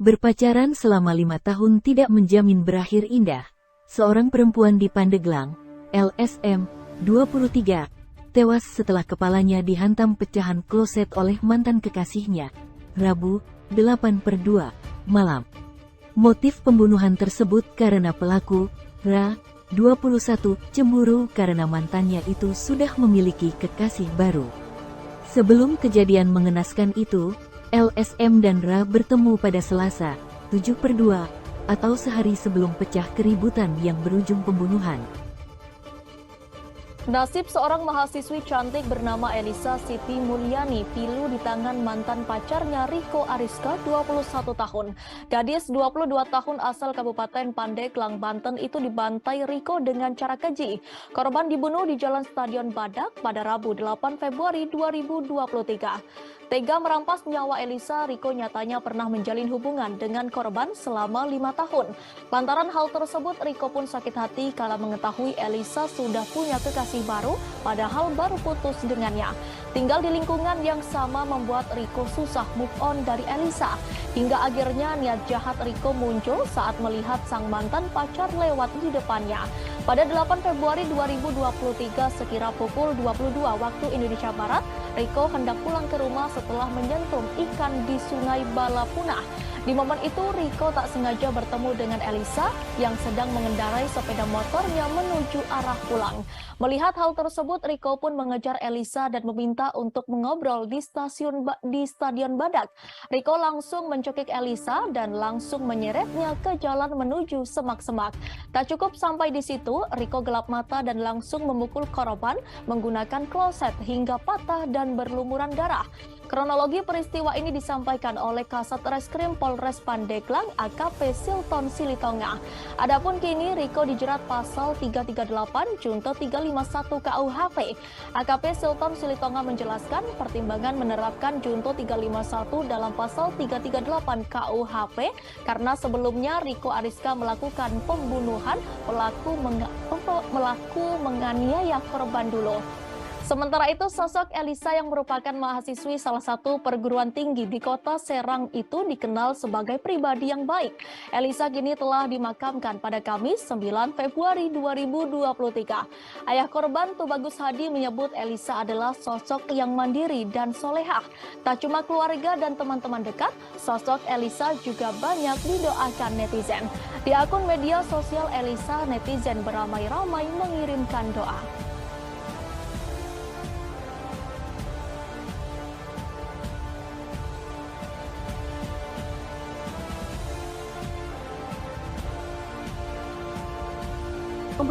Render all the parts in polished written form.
Berpacaran selama 5 tahun tidak menjamin berakhir indah. Seorang perempuan di Pandeglang, LSM, 23, tewas setelah kepalanya dihantam pecahan kloset oleh mantan kekasihnya, Rabu, 8/2, malam. Motif pembunuhan tersebut karena pelaku, Ra, 21, cemburu karena mantannya itu sudah memiliki kekasih baru. Sebelum kejadian mengenaskan itu, LSM dan Ra bertemu pada Selasa, 7/2, atau sehari sebelum pecah keributan yang berujung pembunuhan. Nasib seorang mahasiswi cantik bernama Elisa Siti Mulyani pilu di tangan mantan pacarnya Riko Ariska, 21 tahun. Gadis 22 tahun asal Kabupaten Pandeglang, Banten itu dibantai Riko dengan cara keji. Korban dibunuh di Jalan Stadion Badak pada Rabu 8 Februari 2023. Tega merampas nyawa Elisa, Riko nyatanya pernah menjalin hubungan dengan korban selama 5 tahun. Lantaran hal tersebut, Riko pun sakit hati kala mengetahui Elisa sudah punya kekasih baru, padahal baru putus dengannya. Tinggal di lingkungan yang sama membuat Riko susah move on dari Elisa. Hingga akhirnya niat jahat Riko muncul saat melihat sang mantan pacar lewat di depannya. Pada 8 Februari 2023 sekira pukul 22 waktu Indonesia Barat, Riko hendak pulang ke rumah setelah menyentuh ikan di Sungai Balapunah. Di momen itu, Riko tak sengaja bertemu dengan Elisa yang sedang mengendarai sepeda motornya menuju arah pulang. Melihat hal tersebut, Riko pun mengejar Elisa dan meminta untuk mengobrol di Stadion Badak. Riko langsung mencekik Elisa dan langsung menyeretnya ke jalan menuju semak-semak. Tak cukup sampai di situ, Riko gelap mata dan langsung memukul korban menggunakan kloset hingga patah dan berlumuran darah. Kronologi peristiwa ini disampaikan oleh Kasat Reskrim Polres Pandeglang AKP Silton Silitonga. Adapun kini Riko dijerat pasal 338 junto 351 KUHP. AKP Silton Silitonga menjelaskan pertimbangan menerapkan junto 351 dalam pasal 338 KUHP karena sebelumnya Riko Ariska melakukan pembunuhan, pelaku menganiaya korban dulu. Sementara itu, sosok Elisa yang merupakan mahasiswi salah satu perguruan tinggi di kota Serang itu dikenal sebagai pribadi yang baik. Elisa kini telah dimakamkan pada Kamis 9 Februari 2023. Ayah korban Tubagus Hadi menyebut Elisa adalah sosok yang mandiri dan solehah. Tak cuma keluarga dan teman-teman dekat, sosok Elisa juga banyak didoakan netizen. Di akun media sosial Elisa, netizen beramai-ramai mengirimkan doa.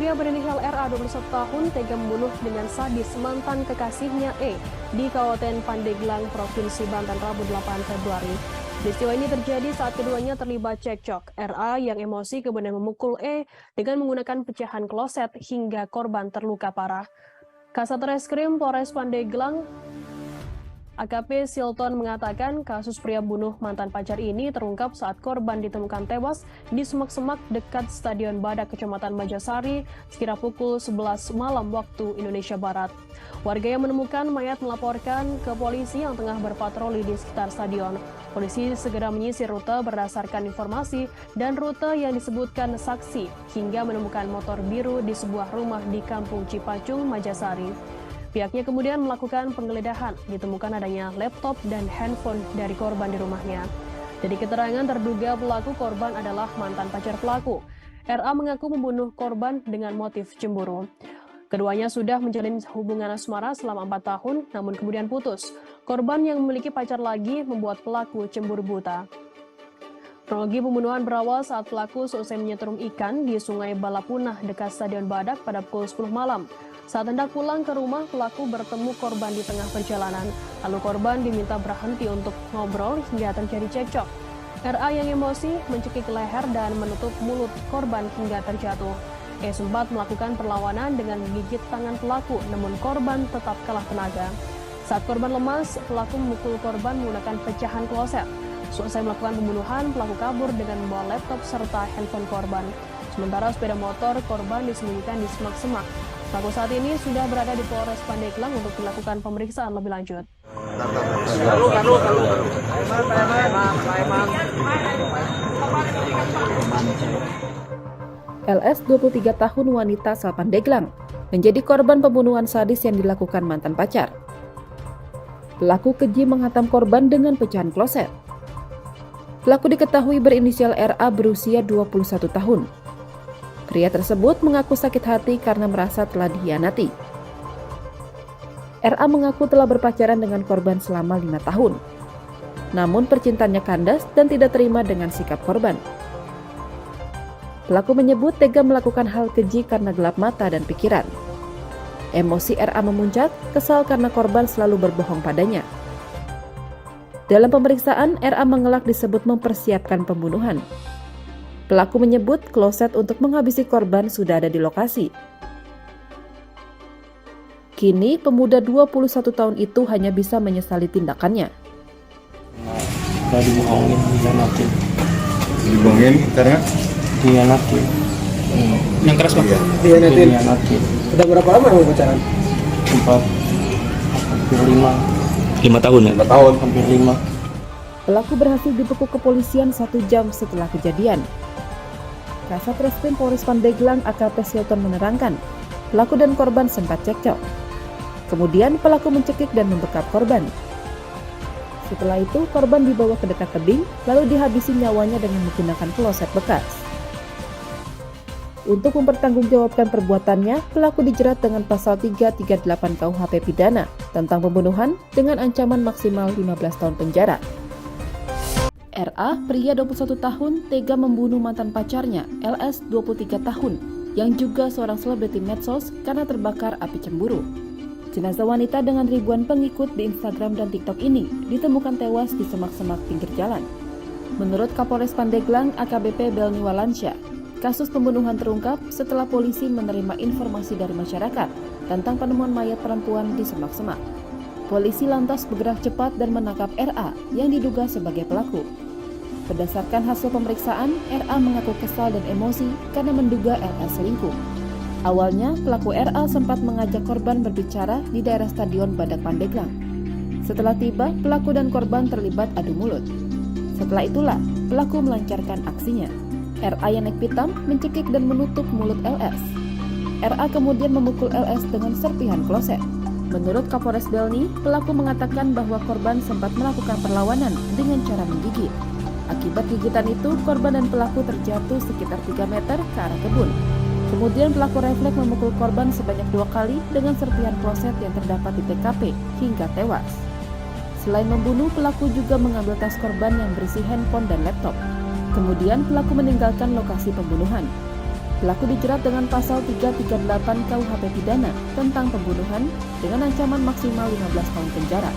Pria berinisial RA 21 tahun tega membunuh dengan sadis mantan kekasihnya E di Kabupaten Pandeglang, Provinsi Banten, Rabu 8 Februari. Peristiwa ini terjadi saat keduanya terlibat cekcok. RA yang emosi kemudian memukul E dengan menggunakan pecahan kloset hingga korban terluka parah. Kasat Reskrim Polres Pandeglang AKP Silton mengatakan kasus pria bunuh mantan pacar ini terungkap saat korban ditemukan tewas di semak-semak dekat Stadion Badak, Kecamatan Majasari, sekira pukul 11 malam waktu Indonesia Barat. Warga yang menemukan mayat melaporkan ke polisi yang tengah berpatroli di sekitar stadion. Polisi segera menyisir rute berdasarkan informasi dan rute yang disebutkan saksi hingga menemukan motor biru di sebuah rumah di Kampung Cipacung, Majasari. Pihaknya kemudian melakukan penggeledahan, ditemukan adanya laptop dan handphone dari korban di rumahnya. Dari keterangan terduga pelaku, korban adalah mantan pacar pelaku. RA mengaku membunuh korban dengan motif cemburu. Keduanya sudah menjalin hubungan asmara selama 4 tahun, namun kemudian putus. Korban yang memiliki pacar lagi membuat pelaku cemburu buta. Kronologi pembunuhan berawal saat pelaku selesai menyetrum ikan di Sungai Balapunah dekat Stadion Badak pada pukul 10 malam. Saat hendak pulang ke rumah, pelaku bertemu korban di tengah perjalanan. Lalu korban diminta berhenti untuk ngobrol hingga terjadi cekcok. RA yang emosi mencekik leher dan menutup mulut korban hingga terjatuh. Sempat melakukan perlawanan dengan menggigit tangan pelaku, namun korban tetap kalah tenaga. Saat korban lemas, pelaku memukul korban menggunakan pecahan kloset. Selesai melakukan pembunuhan, pelaku kabur dengan membawa laptop serta handphone korban. Sementara sepeda motor korban disembunyikan di semak-semak. Pelaku saat ini sudah berada di Polres Pandeglang untuk dilakukan pemeriksaan lebih lanjut. LS 23 tahun wanita asal Pandeglang menjadi korban pembunuhan sadis yang dilakukan mantan pacar. Pelaku keji menghantam korban dengan pecahan kloset. Pelaku diketahui berinisial RA berusia 21 tahun. Pria tersebut mengaku sakit hati karena merasa telah dikhianati. RA mengaku telah berpacaran dengan korban selama 5 tahun. Namun percintaannya kandas dan tidak terima dengan sikap korban. Pelaku menyebut tega melakukan hal keji karena gelap mata dan pikiran. Emosi RA memuncak, kesal karena korban selalu berbohong padanya. Dalam pemeriksaan, RA mengelak disebut mempersiapkan pembunuhan. Pelaku menyebut kloset untuk menghabisi korban sudah ada di lokasi. Kini, pemuda 21 tahun itu hanya bisa menyesali tindakannya. Udah dibohongin, dihianatin. Dibohongin karena? Dihianatin. Yang keras Pak? Dihianatin. Udah berapa lama kamu pacaran? Hampir 5 tahun ya? 5 tahun. hampir 5. Pelaku berhasil dibekuk kepolisian 1 jam setelah kejadian. Kasat Reskrim Polres Pandeglang AKP Silton menerangkan, pelaku dan korban sempat cekcok. Kemudian pelaku mencekik dan membekap korban. Setelah itu, korban dibawa ke dekat tebing, lalu dihabisi nyawanya dengan menggunakan kloset bekas. Untuk mempertanggungjawabkan perbuatannya, pelaku dijerat dengan pasal 338 KUHP pidana tentang pembunuhan dengan ancaman maksimal 15 tahun penjara. RA, pria 21 tahun, tega membunuh mantan pacarnya, LS 23 tahun, yang juga seorang selebriti medsos karena terbakar api cemburu. Jenazah wanita dengan ribuan pengikut di Instagram dan TikTok ini ditemukan tewas di semak-semak pinggir jalan. Menurut Kapolres Pandeglang AKBP Belni Walansyah, kasus pembunuhan terungkap setelah polisi menerima informasi dari masyarakat tentang penemuan mayat perempuan di semak-semak. Polisi lantas bergerak cepat dan menangkap RA yang diduga sebagai pelaku. Berdasarkan hasil pemeriksaan, RA mengaku kesal dan emosi karena menduga LS selingkuh. Awalnya, pelaku RA sempat mengajak korban berbicara di daerah Stadion Badak Pandeglang. Setelah tiba, pelaku dan korban terlibat adu mulut. Setelah itulah, pelaku melancarkan aksinya. RA yang naik pitam mencekik dan menutup mulut LS. RA kemudian memukul LS dengan serpihan kloset. Menurut Kapolres Belni, pelaku mengatakan bahwa korban sempat melakukan perlawanan dengan cara menggigit. Akibat gigitan itu, korban dan pelaku terjatuh sekitar 3 meter ke arah kebun. Kemudian pelaku refleks memukul korban sebanyak 2 kali dengan serpihan kloset yang terdapat di TKP hingga tewas. Selain membunuh, pelaku juga mengambil tas korban yang berisi handphone dan laptop. Kemudian pelaku meninggalkan lokasi pembunuhan. Pelaku dijerat dengan pasal 338 KUHP pidana tentang pembunuhan dengan ancaman maksimal 15 tahun penjara.